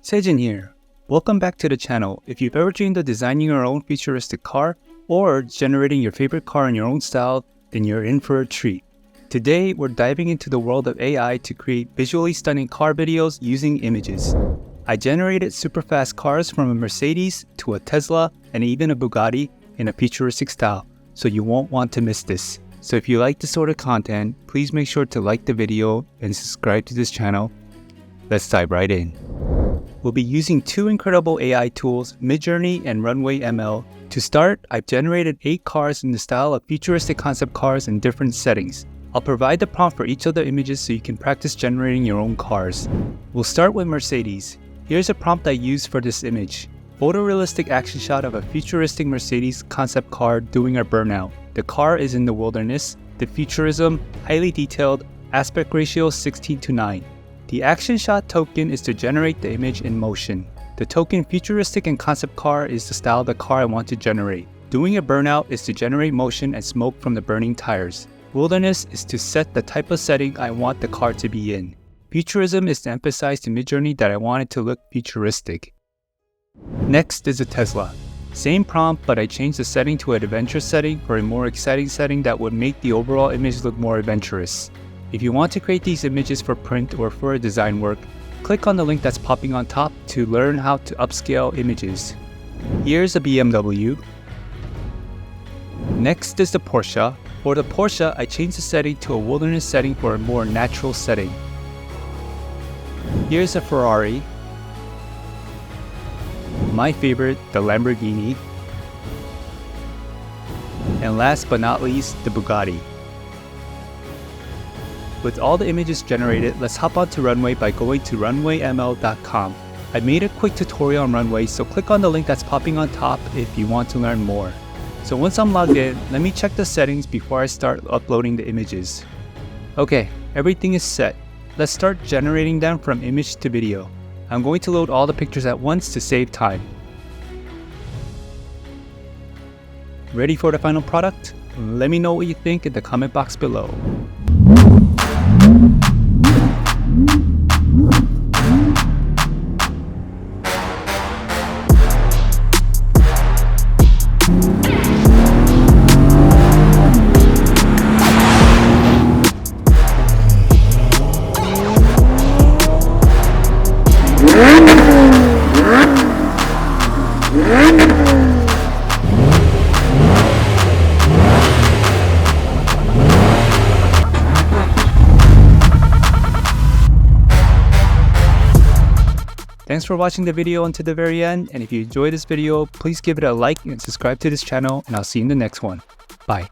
Sejin here. Welcome back to the channel. If you've ever dreamed of designing your own futuristic car or generating your favorite car in your own style, then you're in for a treat. Today, we're diving into the world of AI to create visually stunning car videos using images. I generated super fast cars from a Mercedes to a Tesla and even a Bugatti in a futuristic style, so you won't want to miss this. So if you like this sort of content, please make sure to like the video and subscribe to this channel. Let's dive right in. We'll be using two incredible AI tools, Midjourney and Runway ML. To start, I've generated 8 cars in the style of futuristic concept cars in different settings. I'll provide the prompt for each of the images so you can practice generating your own cars. We'll start with Mercedes. Here's a prompt I used for this image. Photorealistic action shot of a futuristic Mercedes concept car doing a burnout. The car is in the wilderness. The futurism, highly detailed, aspect ratio 16:9. The action shot token is to generate the image in motion. The token futuristic and concept car is the style of the car I want to generate. Doing a burnout is to generate motion and smoke from the burning tires. Wilderness is to set the type of setting I want the car to be in. Futurism is to emphasize to Midjourney that I want it to look futuristic. Next is a Tesla. Same prompt, but I changed the setting to an adventure setting for a more exciting setting that would make the overall image look more adventurous. If you want to create these images for print or for a design work, click on the link that's popping on top to learn how to upscale images. Here's a BMW. Next is the Porsche. For the Porsche, I changed the setting to a wilderness setting for a more natural setting. Here's a Ferrari. My favorite, the Lamborghini. And last but not least, the Bugatti. With all the images generated, let's hop onto Runway by going to runwayml.com. I made a quick tutorial on Runway, so click on the link that's popping on top if you want to learn more. So once I'm logged in, let me check the settings before I start uploading the images. Okay, everything is set. Let's start generating them from image to video. I'm going to load all the pictures at once to save time. Ready for the final product? Let me know what you think in the comment box below. Thanks for watching the video until the very end, and if you enjoyed this video, please give it a like and subscribe to this channel, and I'll see you in the next one. Bye.